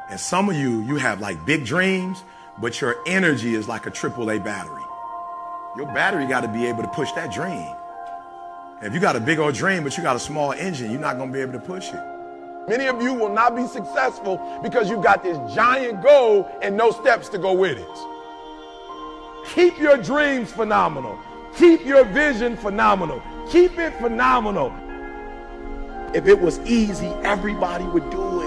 And some of you have like big dreams, but your energy is like a AAA battery. Your battery got to be able to push that dream. And if you got a big old dream, but you got a small engine, you're not going to be able to push it. Many of you will not be successful because you've got this giant goal and no steps to go with it. Keep your dreams phenomenal. Keep your vision phenomenal. Keep it phenomenal. If it was easy, everybody would do it.